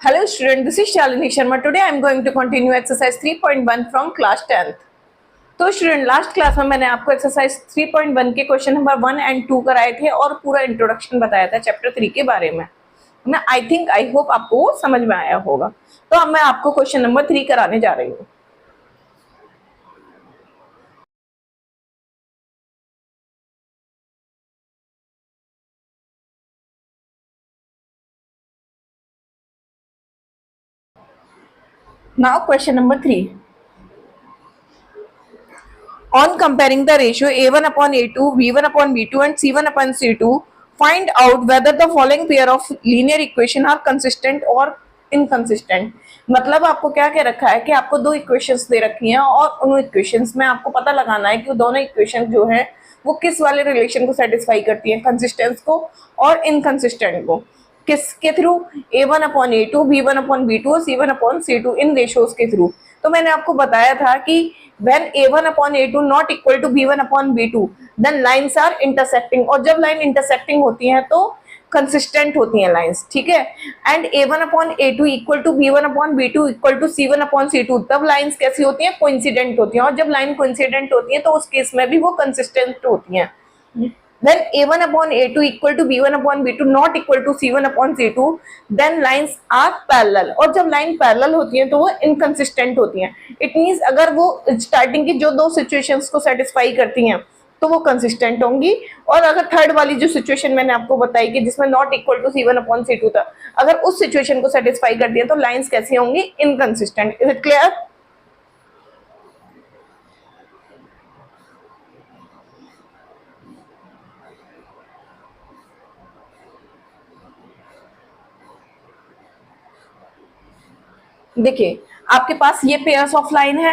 Hello student, this is Shalini Sharma. Today I am going to continue exercise 3.1 from class 10th. तो student last class में मैंने आपको exercise 3.1 के question number 1 and 2 कराए थे और पूरा इंट्रोडक्शन बताया था चैप्टर 3 के बारे में। मैं आई होप आपको समझ में आया होगा। तो अब मैं आपको क्वेश्चन नंबर 3 कराने जा रही हूँ। Now question number 3, on comparing the ratio a1 upon a2, b1 upon b2 and c1 upon c2, find out whether the following pair of linear equation are consistent or inconsistent. मतलब आपको क्या क्या रखा है कि आपको दो इक्वेशंस दे रखी हैं और उन इक्वेशंस में आपको पता लगाना है कि वो दोनों इक्वेशन जो है वो किस वाले रिलेशन को सेटिस्फाई करती हैं, कंसिस्टेंस को और इनकंसिस्टेंट को। किसके through? a1 upon a2, b1 upon b2 और c1 अपॉन c2 इन रेशियोज के थ्रू। तो मैंने आपको बताया था कि when a1 upon a2 not equal to b1 upon b2 then lines are intersecting, और जब लाइन इंटरसेक्टिंग होती हैं तो कंसिस्टेंट होती हैं लाइंस, ठीक है। And a1 upon a2 equal to b1 upon b2 equal to c1 upon c2, तब लाइंस कैसी होती हैं? कोइंसिडेंट होती हैं। और जब लाइन कोइंसिडेंट होती है तो उस केस में भी वो कंसिस्टेंट होती हैं। When a1 upon a2 equal to b1 upon b2 not equal to c1 upon c2, then lines are parallel, और जब लाइन पैरेलल होती है तो वो इनकंसिस्टेंट होती हैं। इट मींस अगर वो स्टार्टिंग की जो दो सिचुएशंस को सेटिस्फाई करती हैं तो वो कंसिस्टेंट होंगी, और अगर थर्ड वाली जो सिचुएशन मैंने आपको बताई कि जिसमें not equal to c1 upon c2 था, अगर उस सिचुएशन को सेटिस्फाई करती है तो लाइंस कैसी होंगी? इनकंसिस्टेंट। Is it clear? देखिए आपके पास ये पेयर्स ऑफ लाइन है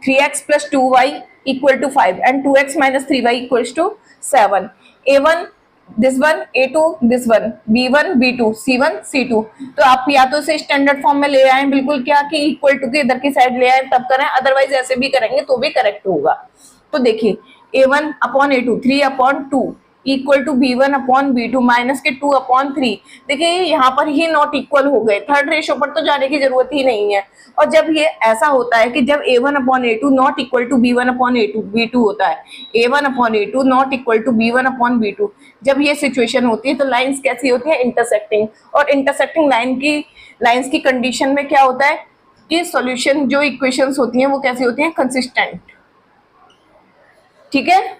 3x plus 2y equal to 5 and 2x minus 3y equals to 7। a1 this one, a2 this one, b1 b2 c1 c2। तो आप या तो इसे स्टैंडर्ड फॉर्म में ले आए बिल्कुल क्या कि इक्वल टू के इधर की साइड ले आए तब करें, अदरवाइज ऐसे भी करेंगे तो भी करेक्ट होगा। तो देखिए a1 upon a2 3 upon 2 equal to b1 upon b2 minus के 2 अपॉन 3। देखिए यहाँ पर ही नॉट इक्वल हो गए, थर्ड रेशो पर तो जाने की जरूरत ही नहीं है। और जब ये ऐसा होता है कि जब a1 upon a2 not equal to b1 upon a2 b2 होता है, a1 upon a2 not equal to b1 upon b2, जब ये सिचुएशन होती है तो लाइंस कैसी होती है? इंटरसेक्टिंग। और इंटरसेक्टिंग लाइंस की कंडीशन में क्या होता है कि सॉल्यूशन जो इक्वेशंस होती हैं वो कैसी होती हैं? कंसिस्टेंट, ठीक है।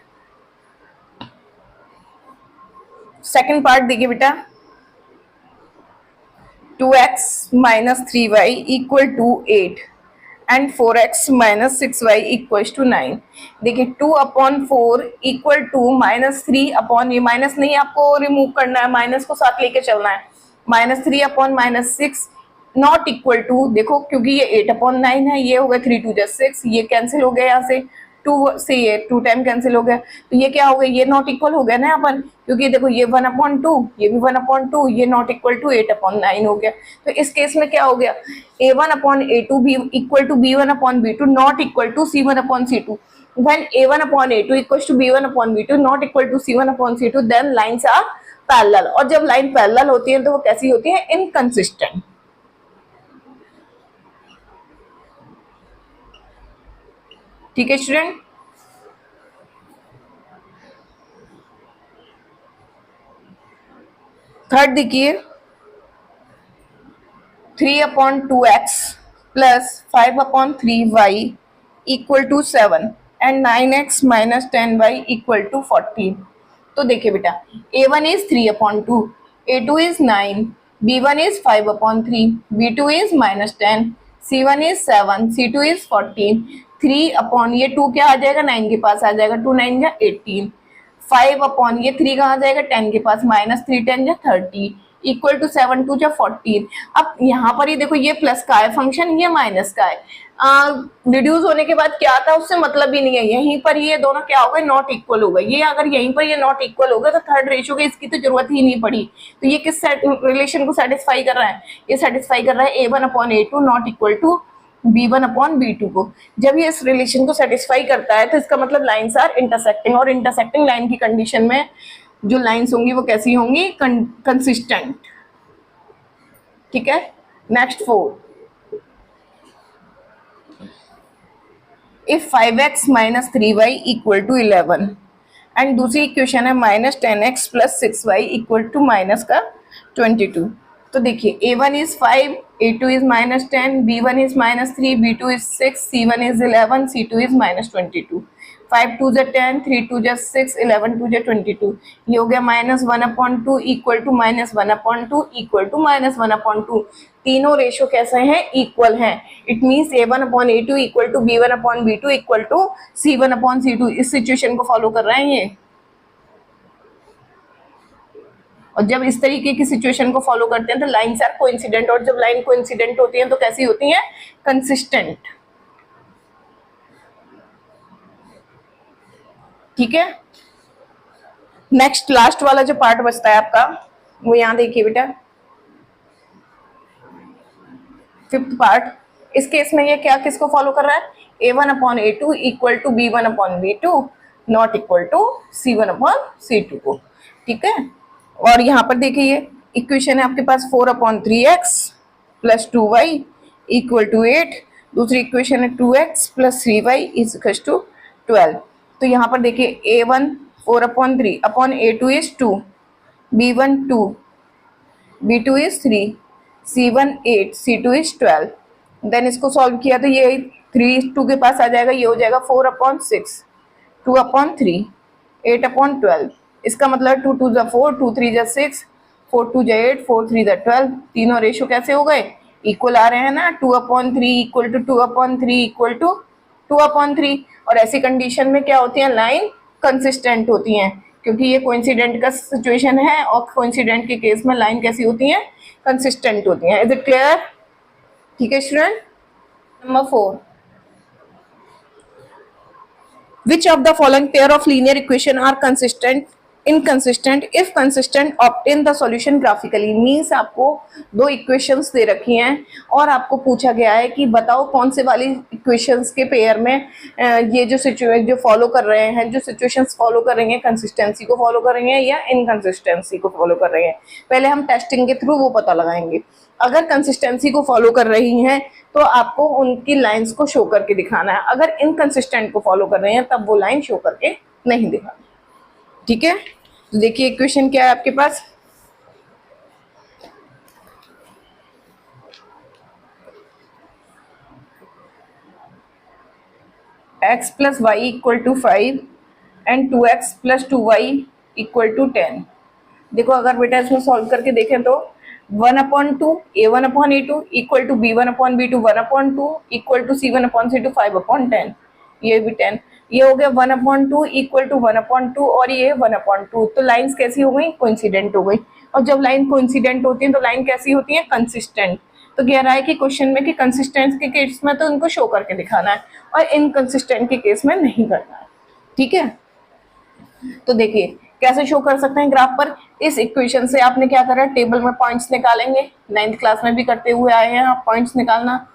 सेकंड पार्ट देखिए बेटा, 2x minus 3y equal to 8 and 4x minus 6y equal to 9। देखिए 2 upon 4 equal to minus 3 upon, ये माइनस नहीं आपको रिमूव करना है, माइनस को साथ लेके चलना है, minus 3 upon minus 6 not equal to, देखो क्योंकि ये 8 अपॉन 9 है, ये हो गया 3 2 6, ये कैंसिल हो गया यहाँ से 2 से ये 2 टाइम कैंसिल हो गया, तो ये क्या हो गया? ये नॉट इक्वल हो गया ना यहाँ पर, क्योंकि देखो ये 1 अपॉन 2, ये भी 1 अपॉन 2, ये नॉट इक्वल टू 8 अपॉन 9 हो गया। तो इस केस में क्या हो गया? a1 upon a2 be equal to b1 upon b2 not equal to c1 upon c2। when a1 upon a2 equals to b1 upon b2 not equal to c1 upon c2, then lines are parallel। और जब line parallel होती है तो वो कैसी होती है? Inconsistent. ठीक है स्टूडेंट। थर्ड देखिए 3 upon 2x plus 5 upon 3y equal to 7 and 9x minus 10y equal to 14। तो देखिए बेटा a1 is 3 upon 2, a2 is 9, b1 is 5 upon 3, b2 is minus 10, c1 is 7, c2 is 14। 3 upon ये 2 क्या आ जाएगा? 9 के पास आ जाएगा, 2 9 जा 18। 5 अपॉन ये 3 कहाँ जाएगा? 10 के पास, माइनस 3 10 जा 30 इक्वल टू 7 2 जा 14। अब यहाँ पर ही देखो ये प्लस का है फंक्शन, ये माइनस का है, रिड्यूस होने के बाद क्या आता है उससे मतलब ही नहीं है। यहीं पर ये दोनों क्या हो गए? नॉट इक्वल हो गए। ये अगर यहीं पर ये नॉट इक्वल हो गए तो थर्ड रेशियो की इसकी तो जरूरत ही नहीं पड़ी। तो ये किस रिलेशन को सेटिस्फाई कर रहा है? ये सेटिस्फाई कर रहा है a1 upon a2 not equal to b1 upon b2 को। जब ये इस रिलेशन को सेटिस्फाई करता है तो इसका मतलब लाइंस आर इंटरसेक्टिंग, और इंटरसेक्टिंग लाइन की कंडीशन में जो लाइंस होंगी वो कैसी होंगी? कंसिस्टेंट, ठीक है। Next 4, if 5x minus 3y equal to 11, and दूसरी इक्वेशन है minus 10x plus 6y equal to minus का 22। तो देखिए a1 is 5, a2 is minus 10, b1 is minus 3, b2 is 6, c1 is 11, c2 is minus 22। 5 2 जा 10, 3 2 जा 6, 11 2 जा 22। ये हो गया minus 1/2 equal to minus 1/2 equal to minus 1/2। तीनों रेशो कैसे हैं? इक्वल हैं। It means a1/a2 equal to b1/b2 equal to c1/c2। इस सिचुएशन को फॉलो कर रहे हैं ये। और जब इस तरीके की सिचुएशन को फॉलो करते हैं तो लाइन्स आर कोइंसिडेंट, और जब लाइन कोइंसिडेंट होती हैं तो कैसी होती हैं? कंसिस्टेंट। ठीक है, नेक्स्ट लास्ट वाला जो पार्ट बचता है आपका वो यहां देखिए बेटा, फिफ्थ पार्ट। इस केस में ये क्या किसको फॉलो कर रहा है? a1/a2 equal to b1/b2 not equal to c1/c2 को। ठीक है, और यहाँ पर देखिए इक्वेशन है आपके पास 4/3x plus 2y equal to 8। दूसरी इक्वेशन है 2x plus 3y is equal to 12। तो यहाँ पर देखिए a1 4/3 upon a2 is 2, b1 2, b2 is 3, c1 8, c2 is 12। Then इसको सॉल्व किया तो ये 3 2 के पास आ जाएगा, ये हो जाएगा 4/6, 2/3, 8/12। इसका मतलब 2 2 जा 4, 2 3 जा 6, 4 2 जा 8, 4 3 जा 12। तीनों रेशो कैसे हो गए? इक्वल आ रहे हैं ना। 2/3 इक्वल टू 2/3 इक्वल टू 2/3। और ऐसी कंडीशन में क्या होती है? लाइन कंसिस्टेंट होती हैं, क्योंकि ये कोइंसिडेंट का सिचुएशन है, और कोइंसिडेंट के केस में लाइन कैसी होती हैं? कंसिस्टेंट होती हैं। Is it clear? ठीक है student. Number 4, which of the following pair of linear equation are inconsistent? If consistent, obtain the solution graphically। Means आपको दो इक्वेशंस दे रखी हैं और आपको पूछा गया है कि बताओ कौन से वाली इक्वेशंस के पेयर में ये जो फॉलो कर रहे हैं, जो सिचुएशंस फॉलो कर रही हैं, कंसिस्टेंसी को फॉलो कर रही हैं या इनकंसिस्टेंसी को फॉलो कर रही हैं। पहले हम टेस्टिंग के थ्रू वो पता लगाएंगे। अगर कंसिस्टेंसी को फॉलो कर रही हैं तो आपको उनकी लाइंस को शो करके दिखाना है। अगर इनकंसिस्टेंट को फॉलो कर रहे हैं तब वो लाइन शो करके नहीं दिखाना। ठीक है, तो देखिए इक्वेशन क्या है आपके पास। x plus y equal to 5 and 2x plus 2y equal to 10। देखो अगर बेटा इसमें सॉल्व करके देखें तो 1/2 a1/a2 equal to b1/b2 1/2 equal to c1/c2 5/10। ये भी 10, ये हो गया 1/2 इक्वल टू 1/2 और ये 1/2। तो लाइंस कैसी हो गई? कोइंसिडेंट हो गई। और जब लाइन कोइंसिडेंट होती है तो लाइन कैसी होती है? कंसिस्टेंट। तो कह रहा है कि क्वेश्चन में कि कंसिस्टेंट के केस में तो उनको शो करके दिखाना है और इनकंसिस्टेंट के केस में नहीं करना है। ठीक है, तो देखिए कैसे शो कर सकते हैं ग्राफ पर। इस इक्वेशन से आपने क्या करा? टेबल में पॉइंट्स निकालेंगे, 9th क्लास में भी करते हुए आए हैं आप पॉइंट्स निकालना।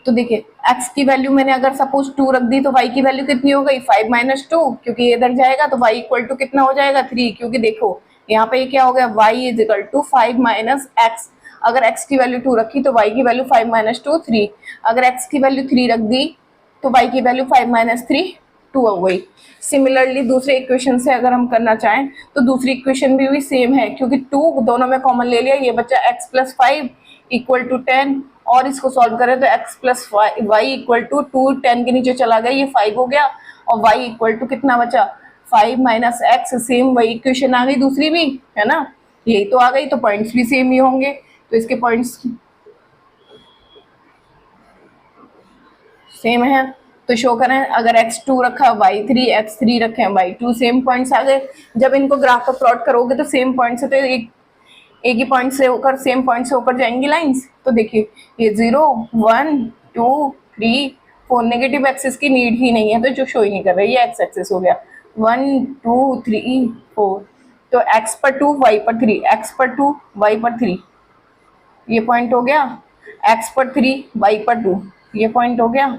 तो देखिए x की वैल्यू मैंने अगर सपोज 2 रख दी तो y की वैल्यू कितनी हो गई? 5 - 2, क्योंकि इधर जाएगा तो y इक्वल टू कितना हो जाएगा? 3, क्योंकि देखो यहाँ पे क्या हो गया? y is equal to 5 minus x। अगर x की वैल्यू 2 रखी तो y की वैल्यू 5 - 2 3। अगर x की वैल्यू 3 रख दी तो y की वैल्यू 5 - 3 2 हो गई। सिमिलरली दूसरे इक्वेशन से अगर हम करना चाहें तो दूसरी इक्वेशन भी सेम है, क्योंकि 2 दोनों में कॉमन ले लिया, ये बच्चा x प्लस 5 इक्वल टू 10। और इसको सॉल्व करें तो x plus y equal to 2, 10 के नीचे चला गया, ये 5 हो गया। और y इक्वल टू कितना बचा? 5 माइनस x। सेम वही इक्वेशन आ गई दूसरी भी, है ना? यही तो आ गई, तो पॉइंट्स भी सेम ही होंगे। तो इसके पॉइंट्स सेम है तो शो करें। अगर x2 रखा y3, x3 रखे y2, सेम पॉइंट्स आ गए। जब इनको ग्राफ पर प्लॉट करोगे तो सेम पॉइंट से तो एक ही पॉइंट से होकर सेम पॉइंट से होकर जाएंगी लाइंस। तो देखिए ये 0 1 2 3 4 नेगेटिव एक्सिस की नीड ही नहीं है, तो जो शो ही नहीं कर रही है, एक्स एक्सिस हो गया 1 2 3 4। तो x पर 2 y पर 3, x पर 2 y पर 3 ये पॉइंट हो गया, x पर 3 y पर 2 ये पॉइंट हो गया।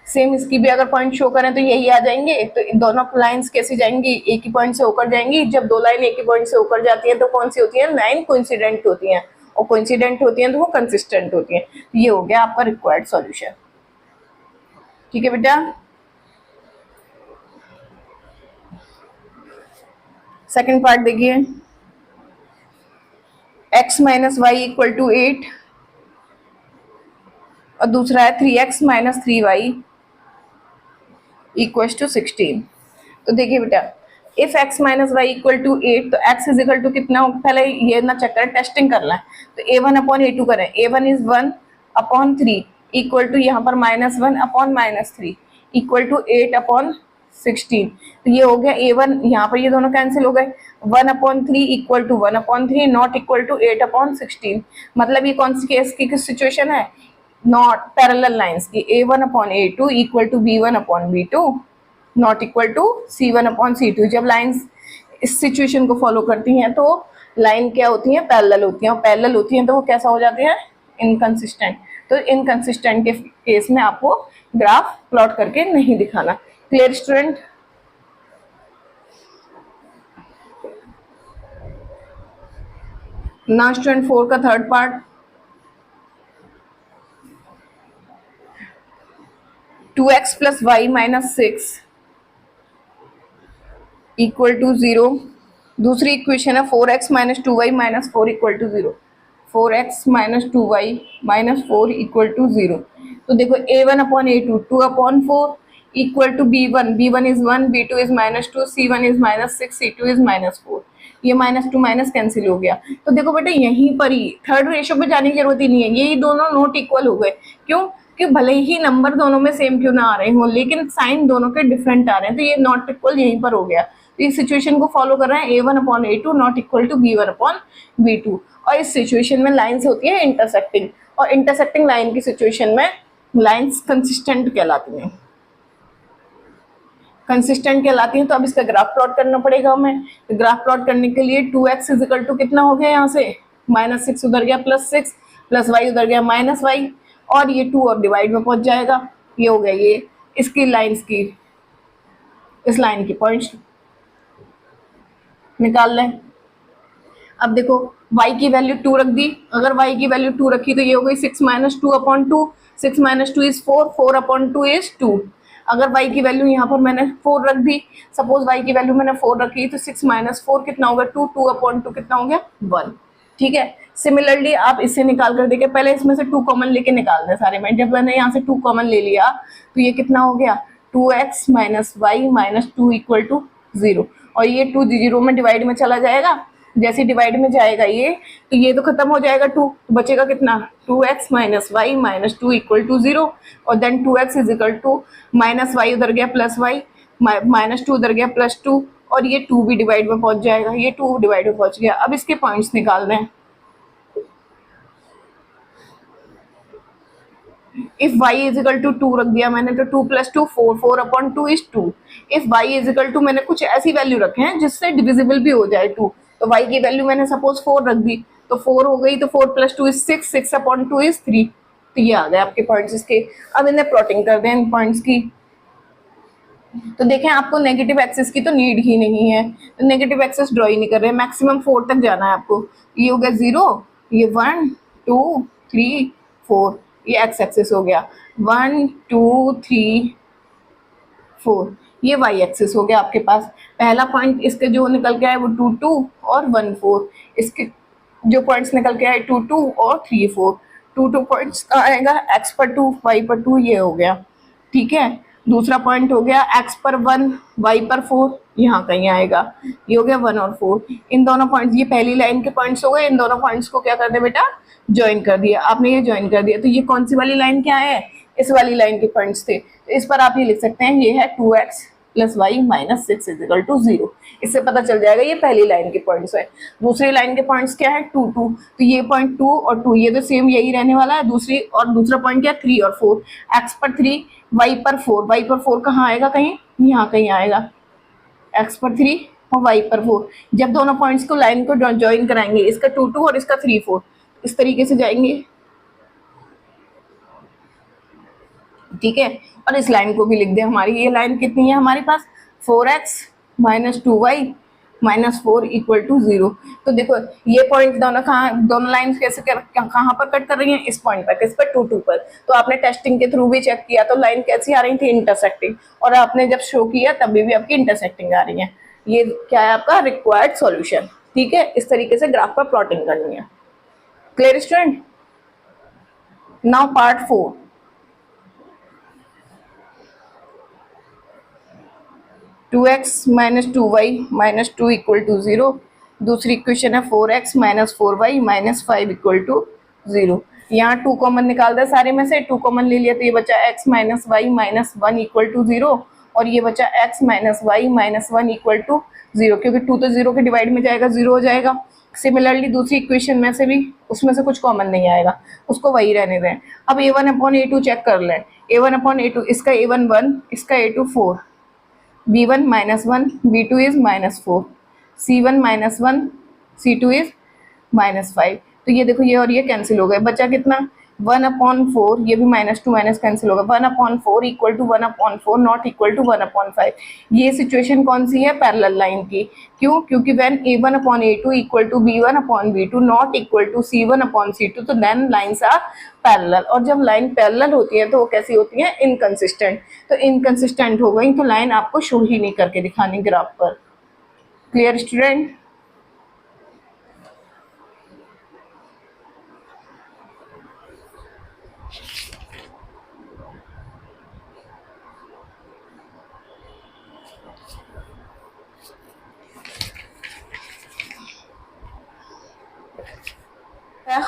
सेम इसकी भी अगर पॉइंट शो करें तो यही आ जाएंगे। तो दोनों लाइंस कैसी जाएंगी? एक ही पॉइंट से होकर जाएंगी। जब दो लाइन एक ही पॉइंट से होकर जाती हैं तो कौन सी होती है? लाइन कोइंसिडेंट होती हैं। और कोइंसिडेंट होती हैं तो वो कंसिस्टेंट होती हैं। ये हो गया आपका रिक्वायर्ड सॉल्यूशन। ठीक है बेटा। सेकंड पार्ट देखिए, x minus y equal to 8 और दूसरा है 3x minus 3y equal to 16। तो देखिए बेटा, if x minus y equal to 8 तो x इज इक्वल टू कितना होगा, पहले ये ना चेक करें, टेस्टिंग करना है। तो a1/a2 करें, a1 इज 1/3 इक्वल टू यहाँ पर -1/-3 इक्वल टू 8/16। तो ये हो गया a1, यहाँ पर ये दोनों कैंसिल हो गए, 1/3 equal to 1/3 not equal to 8/16। मतलब ये कौन सी केस की सिचुएशन है, नॉट पैरेलल लाइंस की, a1/a2 equal to b1/b2 not equal to c1/c2। जब लाइंस इस सिचुएशन को फॉलो करती हैं तो लाइन क्या होती हैं, पैरेलल होती हैं, और पैरेलल होती हैं तो वो कैसा हो जाती है, इनकंसिस्टेंट। तो इनकंसिस्टेंट के केस में आपको ग्राफ प्लॉट करके नहीं दिखाना। Clear student. ना स्टूडेंट 4 का third part, 2x plus y minus 6 equal to 0। दूसरी इक्वेशन है 4x minus 2y minus 4 equal to 0। 4x minus 2y minus 4 equal to 0। तो देखो a1/a2 2/4 equal to b1 is 1, b2 is -2, c1 is -6, c2 is -4। ये -2 minus cancel हो गया। तो देखो बेटा यहीं पर ही थर्ड रेशियो पे जाने की जरूरत ही नहीं है, यही दोनों नॉट इक्वल हो गए। क्यों? कि भले ही नंबर दोनों में सेम क्यों ना आ रहे हो, लेकिन साइन दोनों के डिफरेंट आ रहे हैं, तो ये नॉट इक्वल यहीं पर हो गया। तो इस सिचुएशन को फॉलो कर रहे हैं a1/a2 not equal to b1/b2। और इस सिचुएशन में लाइन्स होती है इंटरसेक्टिंग, और इंटरसेक्टिंग लाइन की सिचुएशन में लाइन्स कंसिस्टेंट कहलाती हैं, कंसिस्टेंट कहलाती हैं। तो अब इसका ग्राफ प्लॉट करना पड़ेगा हमें। तो ग्राफ प्लॉट करने के लिए 2x इज इक्वल टू कितना हो गया, यहाँ से -6 उधर गया +6 प्लस y उधर गया -y, और ये 2 और डिवाइड में पहुंच जाएगा। ये हो गया ये इसकी लाइन्स की, इस लाइन की पॉइंट्स निकाल लें। अब देखो y की वैल्यू 2 रख दी, अगर y की वैल्यू 2 रखी तो ये हो गई 6 माइनस 2/2, 6 माइनस 2 इज 4, 4/2 इज 2। अगर y की वैल्यू यहाँ पर मैंने 4 रख दी, सपोज y की वैल्यू मैंने 4 रखी, तो 6 माइनस 4 कितना होगा 2, 2/2 कितना हो गया 1। ठीक है। सिमिलरली आप इससे निकाल कर देखिए, पहले इसमें से 2 कॉमन लेके निकाल दें सारे में। जब मैंने यहाँ से 2 कॉमन ले लिया तो ये कितना हो गया 2x minus y minus 2 equal to 0, और ये 2 0 में डिवाइड में चला जाएगा। जैसे डिवाइड में जाएगा ये, तो ये तो खत्म हो जाएगा 2, बचेगा कितना 2x minus y minus 2 equal to 0, और then 2x is equal to minus y उधर गया प्लस वाई, माइनस 2 उधर गया +2, और ये 2 भी डिवाइड में पहुंच जाएगा, ये 2 डिवाइड में पहुंच गया। अब इसके पॉइंट्स निकाल दें। If y is equal to 2 रख दिया मैंने, तो 2 + 2 4, 4/2 is 2। If y is equal to, मैंने कुछ ऐसी वैल्यू रखे हैं जिससे डिविजिबल भी हो जाए 2, तो y की वैल्यू मैंने सपोज 4 रख दी, तो 4 हो गई, तो 4 + 2 इज 6, 6/2 इज 3। तो ये आ गए आपके पॉइंट्स इसके। अब इन्हें प्लॉटिंग कर दें इन पॉइंट्स की। तो देखें आपको नेगेटिव एक्सेस की तो नीड ही नहीं है, तो नेगेटिव एक्सेस ड्रॉ ही नहीं कर रहे हैं, मैक्सिमम 4 तक जाना है आपको। ये हो गया 0, ये 1 2 3 4, ये एक्स एक्सेस हो गया 1 2 3 4, ये वाई एक्सेस हो गया आपके पास। पहला पॉइंट इसके जो निकल के आए वो 2 2 और 1 4, इसके जो पॉइंट्स निकल के आए 2 2 और 3 4। 2 2 पॉइंट्स आएगा x पर 2 y पर 2, ये हो गया। ठीक है। दूसरा पॉइंट हो गया x पर 1 y पर 4, यहाँ कहीं आएगा, ये हो गया 1 और 4। इन दोनों पॉइंट्स, ये पहली लाइन के पॉइंट्स हो गए, इन दोनों पॉइंट्स को क्या कर दे बेटा, ज्वाइन कर दिया आपने, ये ज्वाइन कर दिया। तो ये कौन सी वाली लाइन क्या है, इस वाली लाइन के पॉइंट्स थे। तो इस पर आप ये लिख सकते हैं, ये है 2x plus y minus 6 is equal to 0। इससे पता चल जाएगा ये पहली लाइन के पॉइंट्स है। दूसरी लाइन के पॉइंट्स क्या है 2 2, तो ये पॉइंट 2 और 2 ये तो सेम यही रहने वाला है। दूसरी और दूसरा पॉइंट क्या 3 और 4, x पर 3 y पर 4, y पर 4 कहाँ आएगा, कहीं यहाँ कहीं आएगा, x पर 3 और y पर 4। जब दोनों पॉइंट्स को लाइन को ज्वाइन कराएंगे, इसका 2 2 और इसका 3 4, इस तरीके से जाएंगे। ठीक है। और इस लाइन को भी लिख दे, हमारी ये लाइन कितनी है हमारे पास 4x minus 2y -4 equal to 0। तो देखो ये पॉइंट दोनों कहाँ, दोनों लाइन कैसे कहाँ पर कट कर रही हैं, इस पॉइंट पर, किस पर, 2 2 पर। तो आपने टेस्टिंग के थ्रू भी चेक किया तो लाइन कैसी आ रही थी, इंटरसेक्टिंग, और आपने जब शो किया तभी भी आपकी इंटरसेक्टिंग आ रही है। ये क्या है आपका रिक्वायर्ड सॉल्यूशन। ठीक है, इस तरीके से ग्राफ पर प्लॉटिंग करनी है। Clear student? Now part 4। Two x minus two y minus 2 equal to 0। दूसरी इक्वेशन है 4x minus 4y minus 5 equal to 0। यहाँ 2 कॉमन निकाल दे, सारे में से 2 कॉमन ले लिया तो ये बचा x minus y minus 1 equal to 0, और ये बचा x minus y minus 1 equal to 0, क्योंकि 2 तो 0 के डिवाइड में जाएगा, 0 हो जाएगा। सिमिलरली दूसरी इक्वेशन में से भी, उसमें से कुछ कॉमन नहीं आएगा, उसको वही रहने दें। अब a1 अपॉन a2 चेक कर लें। a1 अपॉन a2, इसका a1 1, इसका a2 4, b1 minus 1, b2 is minus 4, c1 minus 1, c2 is minus 5। तो ये देखो ये और ये कैंसिल हो गए, बचा कितना, 1 अपॉन 4, ये भी माइनस टू माइनस कैंसिल होगा, 1 upon 4 equal to 1 upon 4 not equal to 1 upon 5। ये सिचुएशन कौन सी है, पैरेलल लाइन की। क्यों? क्योंकि when a1 upon a2 equal to b1 upon b2 not equal to c1 upon c2, तो देन लाइन्स आर पैरेलल। और जब लाइन पैरेलल होती है तो वो कैसी होती है, इनकंसिस्टेंट। तो इनकंसिस्टेंट हो गई तो लाइन आपको शो ही नहीं करके दिखानी ग्राफ पर। Clear student?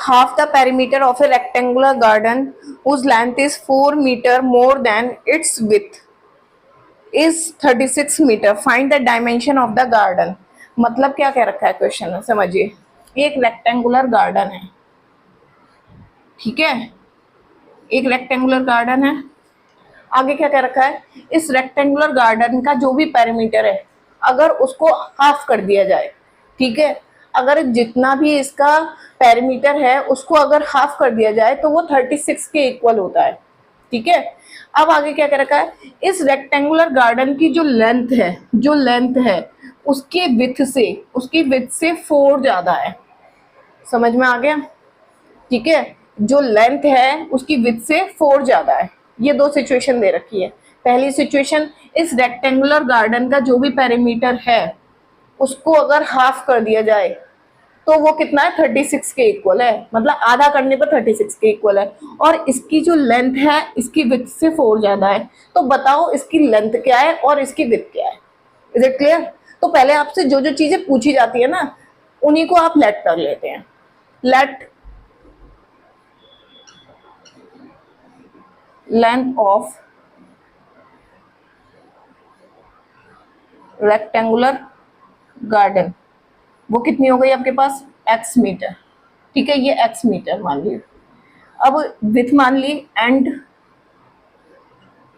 half the perimeter of a rectangular garden whose length is 4 meter more than its width is 36 meter. Find the dimension of the garden. मतलब क्या कह रखा है क्वेश्चन में, समझिए। एक रेक्टेंगुलर गार्डन है, ठीक है, एक रेक्टेंगुलर गार्डन है। आगे क्या कह रखा है, इस रेक्टेंगुलर गार्डन का जो भी पेरीमीटर है अगर उसको हाफ कर दिया जाए, ठीक है, अगर जितना भी इसका पेरीमीटर है उसको अगर हाफ कर दिया जाए तो वो 36 के इक्वल होता है। ठीक है, अब आगे क्या कह रखा है, इस रेक्टेंगुलर गार्डन की जो लेंथ है, जो लेंथ है उसके विड्थ से, उसकी विड्थ से 4 ज्यादा है। समझ में आ गया? ठीक है, जो लेंथ है उसकी विड्थ से 4 ज्यादा है। ये दो सिचुएशन दे रखी है। पहली सिचुएशन, इस रेक्टेंगुलर गार्डन का जो भी पेरीमीटर है उसको अगर हाफ कर दिया जाए तो वो कितना है, 36 के इक्वल है, मतलब आधा करने पर 36 के इक्वल है। और इसकी जो लेंथ है इसकी विड्थ से 4 ज्यादा है। तो बताओ इसकी लेंथ क्या है और इसकी विड्थ क्या है। Is it clear? तो पहले आपसे जो जो चीजें पूछी जाती है ना उन्हीं को आप लेट कर लेते हैं। Late length of rectangular garden, वो कितनी हो गई आपके पास, x मीटर। ठीक है, ये x मीटर मान ली। अब विथ मान ली, एंड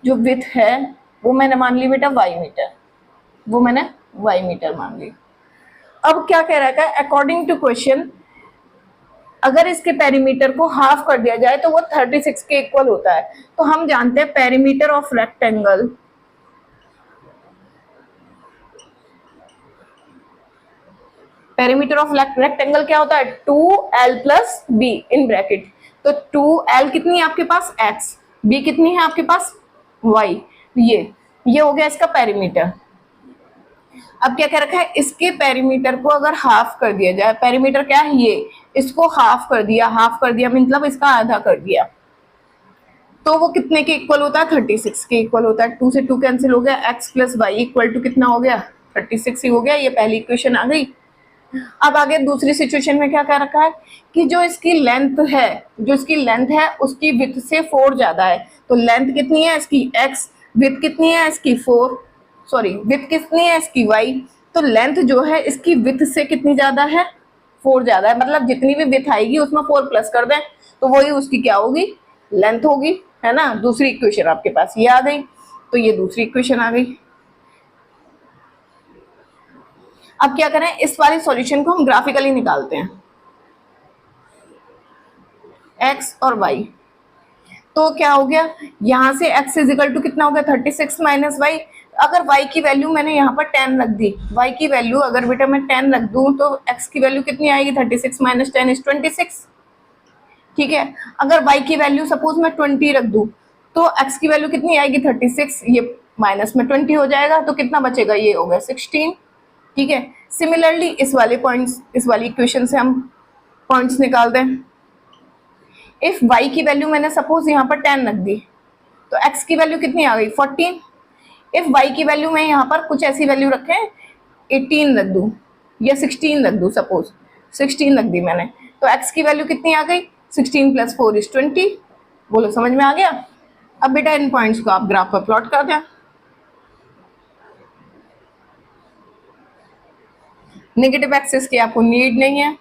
जो विथ है वो मैंने मान ली बेटा y मीटर, वो मैंने y मीटर मान ली। अब क्या कह रहा है, अकॉर्डिंग टू क्वेश्चन अगर इसके पेरीमीटर को हाफ कर दिया जाए तो वो 36 के इक्वल होता है। तो हम जानते हैं perimeter of rectangle perimeter of rectangle क्या होता है, 2l plus be in bracket. तो 2l कितनी है आपके पास, x, b कितनी है आपके पास, y। ये हो गया इसका पेरीमीटर। अब क्या कह रखा है, इसके पेरीमीटर को अगर हाफ कर दिया जाए, पेरीमीटर क्या है ये, इसको हाफ कर दिया, हाफ कर दिया मतलब इसका आधा कर दिया, तो वो कितने के इक्वल होता है, 36 के इक्वल होता है। 2 से 2 कैंसिल हो गया, x plus y equal to कितना हो गया, 36 ही हो गया। ये पहली इक्वेशन आ गई। अब आगे दूसरी सिचुएशन में क्या कह रखा है कि जो इसकी लेंथ है, जो इसकी लेंथ है उसकी विड्थ से 4 ज्यादा है। तो लेंथ कितनी है इसकी x, विड्थ कितनी है इसकी 4, सॉरी विड्थ कितनी है इसकी y। तो लेंथ जो है इसकी विड्थ से कितनी ज्यादा है, 4 ज्यादा है। मतलब जितनी भी विड्थ आएगी उसमें 4 प्लस कर दें तो वही उसकी क्या होगी, लेंथ होगी, है ना। दूसरी इक्वेशन आपके पास ये आ गई। तो ये दूसरी इक्वेशन आ गई। अब क्या करें, इस वाले सॉल्यूशन को हम ग्राफिकली निकालते हैं, x और y। तो क्या हो गया, यहाँ से x इज इक्वल टू कितना हो गया 36 माइनस वाई। अगर y की वैल्यू मैंने यहाँ पर 10 रख दी, y की वैल्यू अगर बेटा मैं 10 रख दूं तो x की वैल्यू कितनी आएगी 36 माइनस 10 इज 26। ठीक है, अगर y की वैल्यू सपोज मैं 20 रख दूं तो x की वैल्यू कितनी आएगी 36, ये माइनस में 20 हो जाएगा तो कितना बचेगा, ये हो गया 16। ठीक है, सिमिलरली इस वाले पॉइंट्स, इस वाली इक्वेशन से हम पॉइंट्स निकाल दें। इफ y की वैल्यू मैंने सपोज यहाँ पर 10 रख दी तो x की वैल्यू कितनी आ गई 14। इफ y की वैल्यू मैं यहाँ पर कुछ ऐसी वैल्यू रखें 18 रख दूँ या 16 रख दूँ, सपोज 16 रख दी मैंने, तो x की वैल्यू कितनी आ गई 16 प्लस 4 इज 20। बोलो समझ में आ गया। अब बेटा इन पॉइंट्स को आप ग्राफ पर प्लॉट कर दें। नेगेटिव एक्सिस की आपको नीड नहीं है,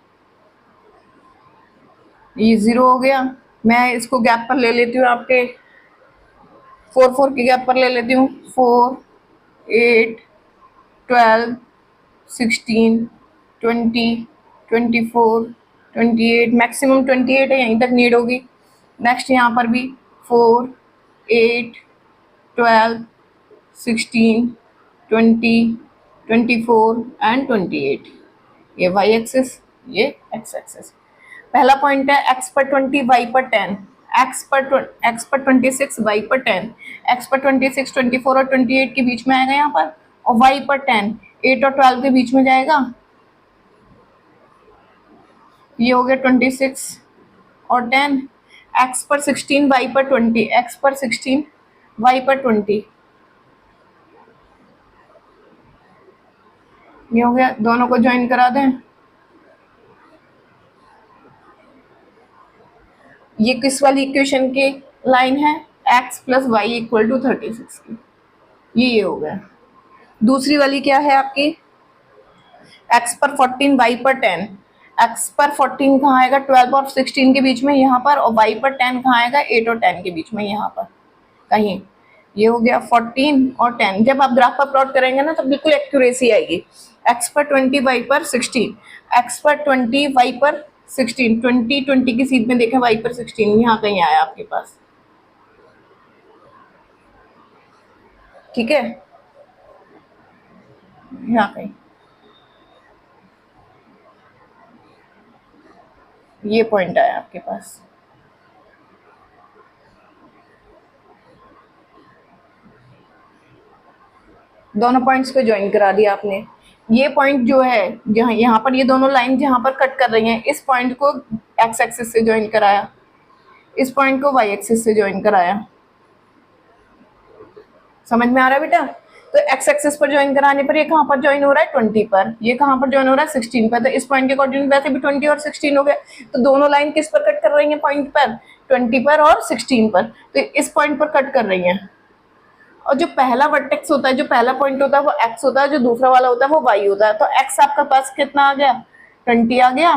ये 0 हो गया। मैं इसको गैप पर ले लेती हूँ, आपके 4 के गैप पर ले लेती हूँ। 4, 8, 12, 16, 20, 24, 28, मैक्सिमम 28 है, यहीं तक नीड होगी। नेक्स्ट यहाँ पर भी 4, 8, 12, 16, 20, 24 एंड 28। ये y एक्सिस, ये x एक्सिस। पहला पॉइंट है x पर 20, y पर 10, x पर 26, y पर 10, x पर 26, 24 और 28 के बीच में आएगा यहाँ पर, और y पर 10, 8 और 12 के बीच में जाएगा। ये हो गया 26 और 10, x पर 16, y पर 20, x पर 16, y पर 20। ये हो गया, दोनों को ज्वाइन करा दें। ये किस वाली इक्वेशन की लाइन है, x plus y equal to 36 की, ये हो गया। दूसरी वाली क्या है आपकी, x पर 14, y पर 10, x पर 14 कहाँ आएगा 12 और 16 के बीच में यहाँ पर, और y पर 10 कहाँ आएगा 8 और 10 के बीच में यहाँ पर कहीं। ये हो गया 14 और 10। जब आप ग्राफ पर प्लॉट करेंगे ना तो बिल्कुल एक्यूरेसी आएगी। x पर 20, y पर 16, x पर 20, y पर 16, 20 की सीध में देखें y पर 16, यहाँ कहीं आया आपके पास। ठीक है, यहाँ कहीं ये पॉइंट आया आपके पास। दोनों पॉइंट्स को ज्वाइन करा दिया आपने। ये पॉइंट जो है जहाँ, यहाँ पर ये दोनों लाइन जहाँ पर कट कर रही हैं, इस पॉइंट को x एक्सिस से ज्वाइन कराया, इस पॉइंट को y एक्सिस से ज्वाइन कराया। समझ में आ रहा है बेटा। तो x एक्सिस पर ज्वाइन कराने पर ये कहाँ पर ज्वाइन हो रहा है 20 पर, ये कहाँ पर ज्वाइन हो रहा है 16 पर। तो इस पॉइंट के अकॉर्डिंग वैसे भी 20 और 16 हो गया, तो दोनों लाइन किस पर कट कर रही हैं पॉइंट पर, 20 पर और 16 पर। तो इस पॉइंट पर कट कर रही हैं। और जो पहला वर्टेक्स होता है, जो पहला पॉइंट होता है वो x होता है, जो दूसरा वाला होता है वो y होता है। तो x आपका पास कितना आ गया 20 आ गया,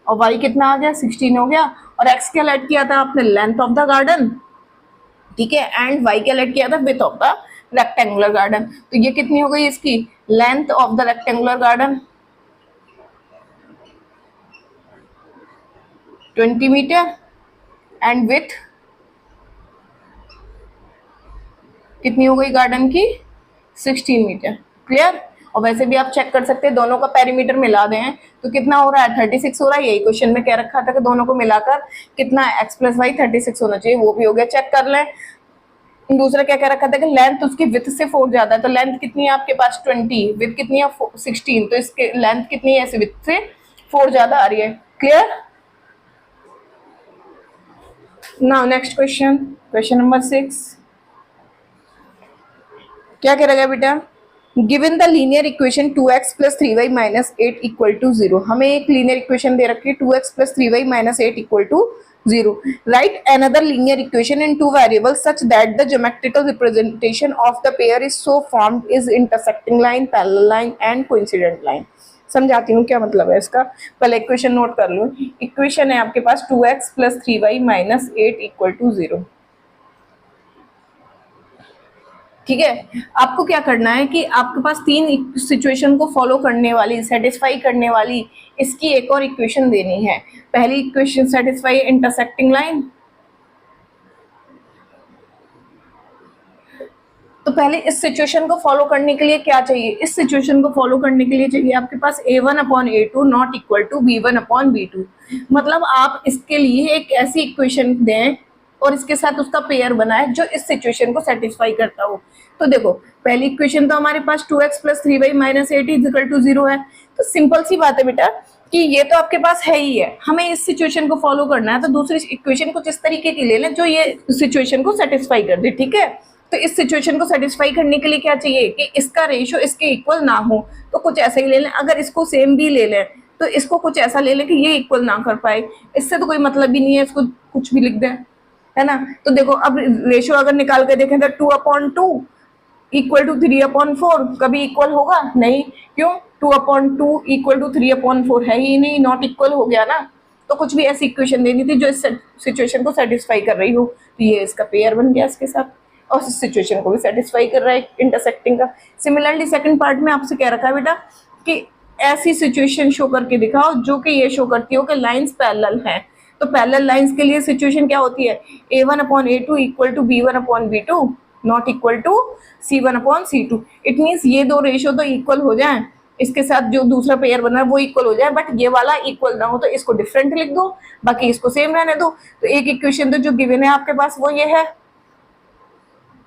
और y कितना आ गया 16 हो गया। और x क्या लेट किया था आपने, लेंथ ऑफ द गार्डन। ठीक है, एंड y क्या लेट किया था, width of the rectangular garden. तो ये कितनी हो गई इसकी length of the rectangular garden 20 metre, and width कितनी हो गई गार्डन की 16 मीटर। क्लियर। और वैसे भी आप चेक कर सकते हैं, दोनों का पेरीमीटर मिला दें तो कितना हो रहा है 36 हो रहा है। यही क्वेश्चन में कह रखा था कि दोनों को मिलाकर कितना x प्लस वाई 36 होना चाहिए, वो भी हो गया। चेक कर लें। दूसरा क्या कह रखा था कि लेंथ उसकी विथ से 4 ज्यादा है, तो लेंथ कितनी है आपके पास 20, विथ कितनी है 16, तो इसके लेंथ कितनी है ऐसे विथ से 4 ज्यादा आ रही है। Clear. Now next question, question number 6 क्या कह रहा है बेटा, given the linear equation 2x plus 3y minus 8 equal to 0। हमें एक लीनियर इक्वेशन दे रखी है 2x plus 3y minus 8 equal to 0। Right another linear equation in two variables such that the geometrical representation of the pair is so formed is intersecting line, parallel line and coincident line। समझाती हूँ क्या मतलब है इसका, पहले equation note कर लो। Equation है आपके पास 2x plus 3y minus 8 equal to 0। ठीक है, आपको क्या करना है कि आपके पास 3 सिचुएशन को फॉलो करने वाली, सेटिस्फाई करने वाली इसकी एक और इक्वेशन देनी है। पहली इक्वेशन सेटिस्फाई इंटरसेक्टिंग लाइन, तो पहले इस सिचुएशन को फॉलो करने के लिए क्या चाहिए, इस सिचुएशन को फॉलो करने के लिए चाहिए आपके पास a1/a2 not equal to b1/b2। मतलब आप इसके लिए एक ऐसी इक्वेशन दें और इसके साथ उसका पेयर बनाए जो इस सिचुएशन को सेटिस्फाई करता हो। तो देखो पहली इक्वेशन तो हमारे पास 2x + 3y - 8 = 0 है। तो सिंपल सी बात है बेटा कि ये तो आपके पास है ही है, हमें इस सिचुएशन को फॉलो करना है। तो दूसरी इक्वेशन कुछ इस तरीके की ले लें जो ये सिचुएशन को सेटिस्फाई कर दे, ठीक है। तो इस सिचुएशन को सेटिस्फाई करने के लिए क्या चाहिए कि इसका रेशियो इसके इक्वल ना हो, तो कुछ ऐसा ही ले लें। अगर इसको सेम भी ले लें तो इसको कुछ ऐसा ले लें कि ये इक्वल ना कर पाए, इससे तो कोई मतलब ही नहीं है, इसको कुछ भी लिख दें, है ना। तो देखो अब रेशियो अगर निकाल के देखें तो 2/2 इक्वल टू 3/4 कभी इक्वल होगा नहीं, क्यों, 2/2 इक्वल टू 3/4 है ही नहीं, नॉट इक्वल हो गया ना। तो कुछ भी ऐसी इक्वेशन देनी थी जो इस सिचुएशन को सेटिस्फाई कर रही हो, तो ये इसका पेयर बन गया इसके साथ और इस सिचुएशन को भी सेटिस्फाई कर रहा है इंटरसेक्टिंग का। सिमिलरली सेकंड पार्ट में आपसे कह रखा है बेटा कि ऐसी सिचुएशन शो करके दिखाओ जो कि ये शो करती हो कि लाइंस पैरेलल हैं। तो पैरेलल लाइंस के लिए सिचुएशन क्या होती है, a1/a2 equal to b1/b2 not equal to c1/c2। It means ये दो रेशियो तो इक्वल हो जाए, इसके साथ जो दूसरा पेयर बना है वो इक्वल हो जाए, बट ये वाला इक्वल ना हो, तो इसको डिफरेंट लिख दो, बाकी इसको सेम रहने दो। तो एक इक्वेशन तो जो गिवन है आपके पास वो ये है,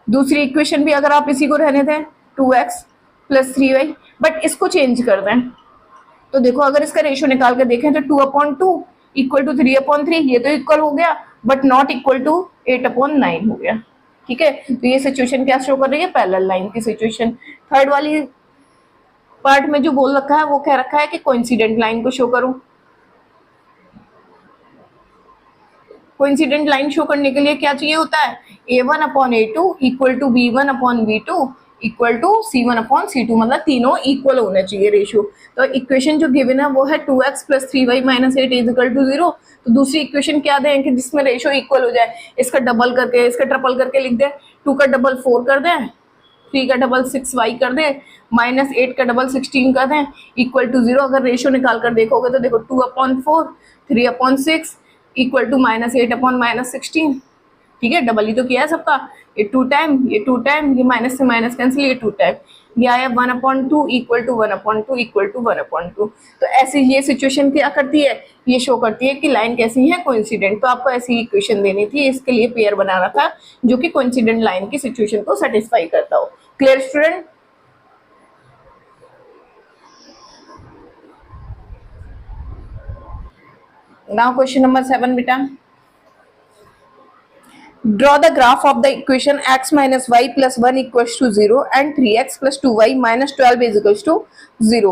दूसरी इक्वेशन भी अगर आप इसी को रहने दें 2x + 3y, बट इसको चेंज कर दें। तो देखो अगर इसका रेशियो निकाल कर देखें तो 2/2 इक्वल टू 3/3, ये तो इक्वल हो गया बट नॉट इक्वल टू 8/9 हो गया, ठीक है। तो ये सिचुएशन क्या शो कर रही है, पैरेलल लाइन की सिचुएशन। थर्ड वाली पार्ट में जो बोल रखा है वो कह रखा है कि कोइंसिडेंट लाइन को शो करो। कोइंसिडेंट लाइन शो करने के लिए क्या चाहिए होता है, a1/a2 equal to b1/b2 equal to c1/c2, मतलब तीनों इक्वल होने चाहिए रेशियो। तो इक्वेशन जो गिवन है वो है 2x + 3y - 8 = 0। तो दूसरी इक्वेशन क्या दें कि जिसमें रेशियो इक्वल हो जाए, इसका डबल करके इसका ट्रिपल करके लिख दें, 2 का डबल 4 कर दें, 3 का डबल 6y कर दें, -8 का डबल 16 कर दें, इक्वल टू 0। अगर रेशियो निकाल कर देखोगे तो देखो 2/4 3/6 इक्वल टू -8/-16, ठीक है। डबल ही तो किया है सबका, ये 2 टाइम ये 2 टाइम, ये माइनस से माइनस कैंसिल, ये 2 टाइम, ये आया 1/2 इक्वल टू 1/2 इक्वल टू 1/2। तो ऐसी ये सिचुएशन क्या करती है, ये शो करती है कि लाइन कैसी है, कोइंसिडेंट। तो आपको ऐसी इक्वेशन देनी थी, इसके लिए पेयर बनाना था जो कि कोइंसिडेंट लाइन की सिचुएशन को सेटिस्फाई करता हो। Clear student. Now question number 7 बेटा, draw the graph of the equation x minus y plus 1 equals to 0 and 3x plus 2y minus 12 is equals to 0.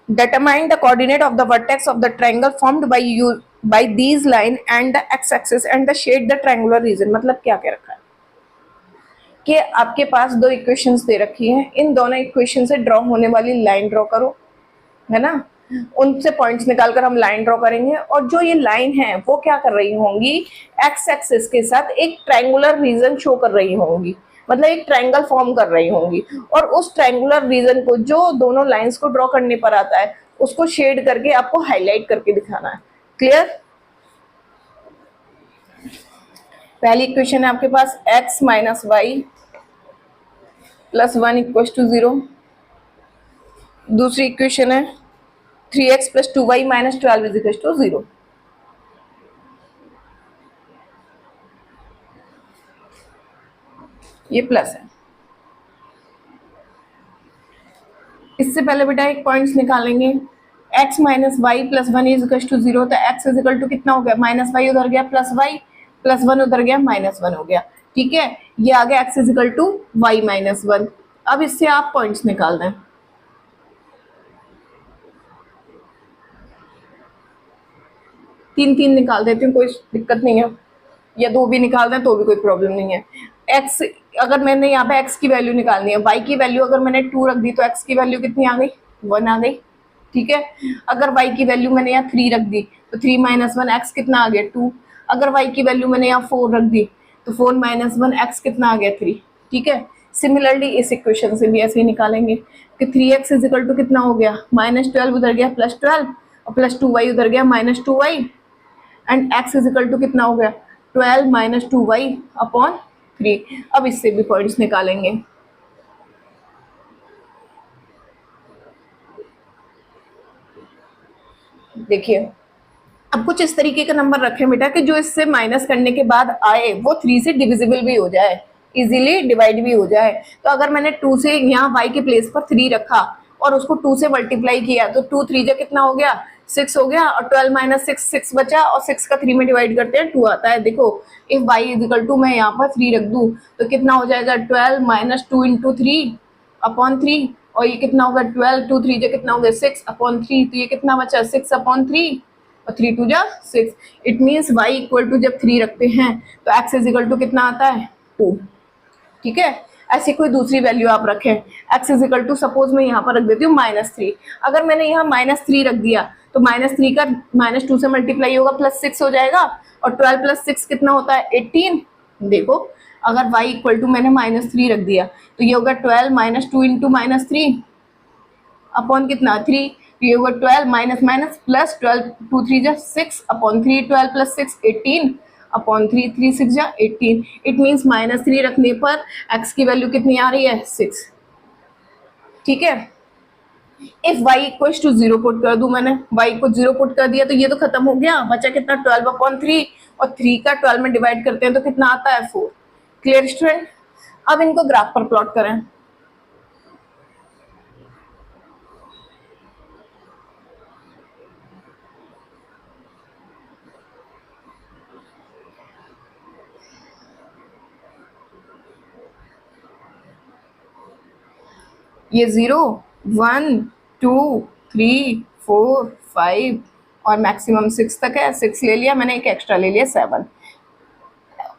Determine the coordinate of the vertex of the triangle formed by these line and the x-axis and the shade the triangular region। मतलब क्या कह रखा है कि आपके पास दो equations दे रखी हैं, इन दोनों इक्वेशन से ड्रॉ होने वाली लाइन ड्रॉ करो, है ना। उनसे पॉइंट्स निकालकर हम लाइन ड्रॉ करेंगे और जो ये लाइन है वो क्या कर रही होंगी, एक्स एक्सिस के साथ एक ट्रायंगुलर रीजन शो कर रही होंगी, मतलब एक ट्रायंगल फॉर्म कर रही होंगी। और उस ट्रायंगुलर रीजन को जो दोनों लाइंस को ड्रॉ करने पर आता है उसको शेड करके आपको हाईलाइट करके दिखाना है। क्लियर। पहली इक्वेशन है आपके पास x - y + 1 = 0। दूसरी इक्वेशन है 3x + 2y - 12 = 0। ये प्लस है। इससे पहले बेटा एक पॉइंट्स निकालेंगे, x - y + 1 = 0। तो x = कितना हो गया, -y उधर गया, +y +1 उधर गया, -1 हो गया, ठीक है। ये आ गया x = y - 1। अब इससे आप पॉइंट्स निकाल दें, तीन निकाल देती हूँ, कोई दिक्कत नहीं है, या 2 भी निकाल दें तो भी कोई प्रॉब्लम नहीं है। x अगर मैंने यहाँ पे x की वैल्यू निकालनी है, y की वैल्यू अगर मैंने 2 रख दी तो x की वैल्यू कितनी आ गई, 1 आ गई, ठीक है। अगर y की वैल्यू मैंने यहाँ 3 रख दी तो 3 - 1 x कितना आ गया, 2। अगर y की वैल्यू मैंने यहाँ 4 रख दी तो 4 - 1 x कितना आ गया, 3, ठीक है। सिमिलरली इस इक्वेशन से भी ऐसे ही निकालेंगे कि 3x = कितना हो गया, -12 उधर गया, +12 और +2y उधर गया, -2y एंड x = कितना हो गया, 12 - 2y/3। अब इससे भी पॉइंट्स निकालेंगे, देखिए अब कुछ इस तरीके का नंबर रखें बेटा कि जो इससे माइनस करने के बाद आए वो 3 से डिविजिबल भी हो जाए, इजीली डिवाइड भी हो जाए। तो अगर मैंने 2 से यहाँ y के प्लेस पर 3 रखा और उसको 2 से मल्टीप्लाई किया तो 2 3 जा कितना हो गया 6 हो गया, और 12 माइनस 6 6 बचा, और 6 का 3 में डिवाइड करते हैं 2 आता है। देखो if y is equal to, मैं यहाँ पर 3 रख दूं तो कितना हो जाएगा 12 माइनस 2 इंटू 3 अपॉन 3, और ये कितना होगा 12 2 3 जा कितना हो गया 6 अपॉन 3, तो ये कितना बचा 6 अपॉन 3 और 3 2 जा 6। It means y equal to जब 3 रखते हैं तो x इज इक्वल टू कितना आता है 2। ठीक है, ऐसी कोई दूसरी वैल्यू आप रखें। x is equal to suppose मैं यहाँ पर रख देती हूँ -3। अगर मैंने यहाँ -3 रख दिया तो -3 का -2 से मल्टीप्लाई होगा +6 हो जाएगा, और 12 + 6 कितना होता है 18। देखो अगर y इक्वल टू मैंने -3 रख दिया तो ये होगा 12 - 2 इंटू -3 अपॉन कितना 3, ये होगा 12 माइनस माइनस प्लस 12 2 3 जा 6 अपॉन 3, 12 + 6 18 अपॉन 3 3 6 जा 18। इट मीन्स -3 रखने पर x की वैल्यू कितनी आ रही है 6। ठीक है, if y equals to 0 put कर दूं, मैंने y को 0 पुट कर दिया तो ये तो खत्म हो गया, बचा कितना 12 अपॉन 3, और 3 का 12 में डिवाइड करते हैं तो कितना आता है 4। क्लियर स्टूडेंट, अब इनको ग्राफ पर प्लॉट करें। ये 0 1 2 3 4 5 और मैक्सिमम 6 तक है। 6 ले लिया मैंने, एक एक्स्ट्रा ले लिया 7,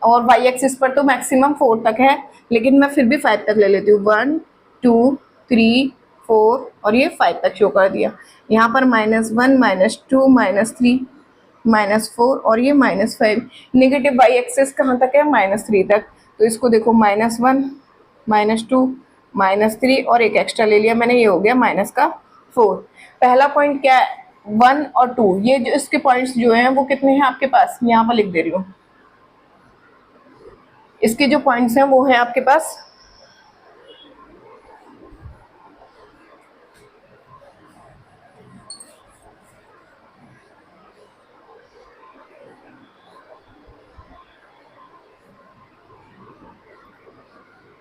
और y एक्सिस पर तो मैक्सिमम 4 तक है, लेकिन मैं फिर भी 5 तक ले लेती हूँ। 1 2 3 4 और ये 5 तक शो कर दिया। यहाँ पर -1 -2 -3 -4 और ये -5। नेगेटिव y एक्सिस कहाँ तक है -3 तक, तो इसको देखो -1 -2 -3 और एक एक्स्ट्रा ले लिया मैंने, ये हो गया -4। पहला पॉइंट क्या है 1 और 2, ये जो इसके पॉइंट्स जो हैं वो कितने हैं आपके पास, यहाँ पर लिख दे रही हूँ। इसके जो पॉइंट्स हैं वो हैं आपके पास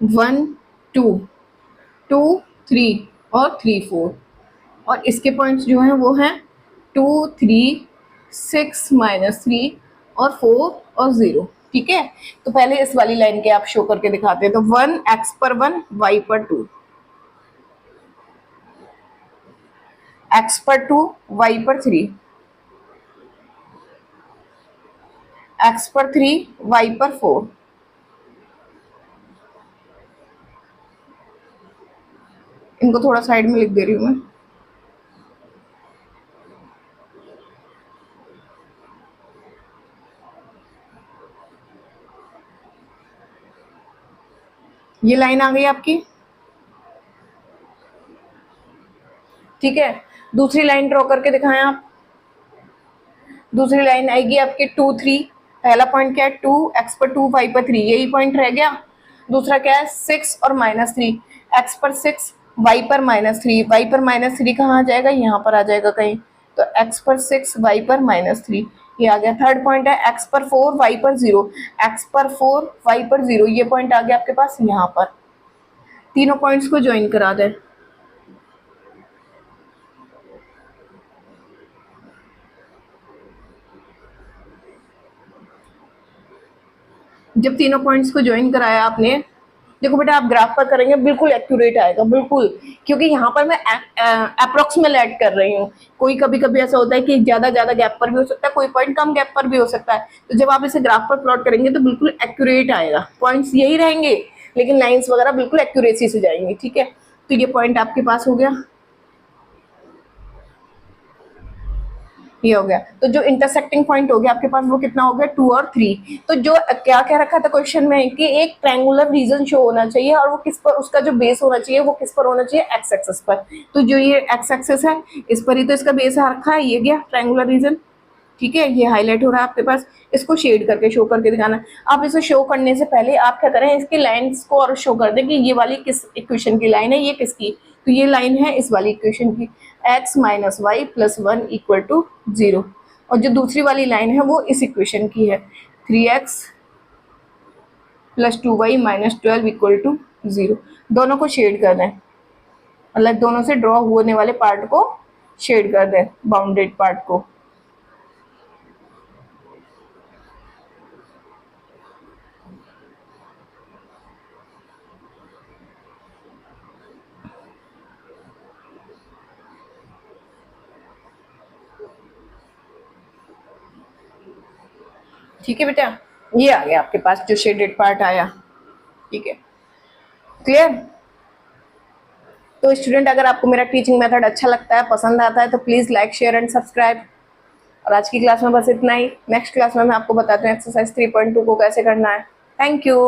1 2 2 3 और 3 4, और इसके पॉइंट्स जो हैं वो हैं 2 3 6 -3 और 4 और 0। ठीक है, तो पहले इस वाली लाइन के आप शो करके दिखाते हैं। तो 1 x पर 1 y पर 2, x पर 2 y पर 3, x पर 3 y पर 4, इनको थोड़ा साइड में लिख दे रही हूँ मैं। ये लाइन आ गई आपकी। ठीक है, दूसरी लाइन ड्रॉ करके दिखाएं आप। दूसरी लाइन आएगी आपके 2 3। पहला पॉइंट क्या है 2 x पर 2 y पर 3, यही पॉइंट रह गया। दूसरा क्या है 6 और -3, x पर 6 y पर -3, y पर -3 कहाँ आ जाएगा, यहाँ पर आ जाएगा कहीं, तो x पर 6 y पर -3 ये आ गया। थर्ड पॉइंट है x पर 4 y पर 0, x पर 4 y पर 0, ये पॉइंट आ गया आपके पास यहाँ पर। तीनों पॉइंट्स को ज्वाइन करा दें। जब तीनों पॉइंट्स को ज्वाइन कराया आपने, देखो बेटा आप ग्राफ पर करेंगे बिल्कुल एक्यूरेट आएगा, बिल्कुल, क्योंकि यहाँ पर मैं अप्रोक्सीमेट ऐड कर रही हूँ। कोई कभी कभी ऐसा होता है कि ज़्यादा गैप पर भी हो सकता है, कोई पॉइंट कम गैप पर भी हो सकता है। तो जब आप इसे ग्राफ पर प्लॉट करेंगे तो बिल्कुल एक्यूरेट आएगा, पॉइंट्स यही रहेंगे लेकिन लाइन्स वगैरह बिल्कुल एक्यूरेसी से जाएंगी। ठीक है, तो ये पॉइंट आपके पास हो गया, ये हो गया। तो जो इंटरसेक्टिंग पॉइंट हो गया आपके पास वो कितना हो गया 2 और 3। तो जो क्या कह रखा था क्वेश्चन में कि एक ट्रायंगुलर रीजन शो होना चाहिए, और वो किस पर, उसका जो बेस होना चाहिए वो किस पर होना चाहिए, एक्स एक्सिस पर। तो जो ये एक्स एक्सिस है इस पर ही तो इसका बेस आ रखा है, ये गया ट्रायंगुलर रीजन। ठीक है, ये हाईलाइट हो रहा है आपके पास, इसको शेड करके शो करके दिखाना। आप इसे शो करने से पहले आप क्या करें, इसकी लाइन्स को और शो कर दें कि ये वाली किस इक्वेशन की लाइन है, ये किसकी, तो ये लाइन है इस वाली इक्वेशन की, x minus y plus 1 equal to 0। और जो दूसरी वाली लाइन है वो इस इक्वेशन की है, 3x plus 2y minus 12 equal to 0। दोनों को शेड कर दें, मतलब दोनों से ड्रॉ होने वाले पार्ट को शेड कर दें, बाउंडेड पार्ट को। ठीक है बेटा, ये आ गया आपके पास जो शेडेड पार्ट आया। ठीक है, क्लियर। तो स्टूडेंट, अगर आपको मेरा टीचिंग मेथड अच्छा लगता है, पसंद आता है, तो please like share and subscribe. और आज की क्लास में बस इतना ही। नेक्स्ट क्लास में मैं आपको बताती हूँ एक्सरसाइज 3.2 को कैसे करना है। Thank you.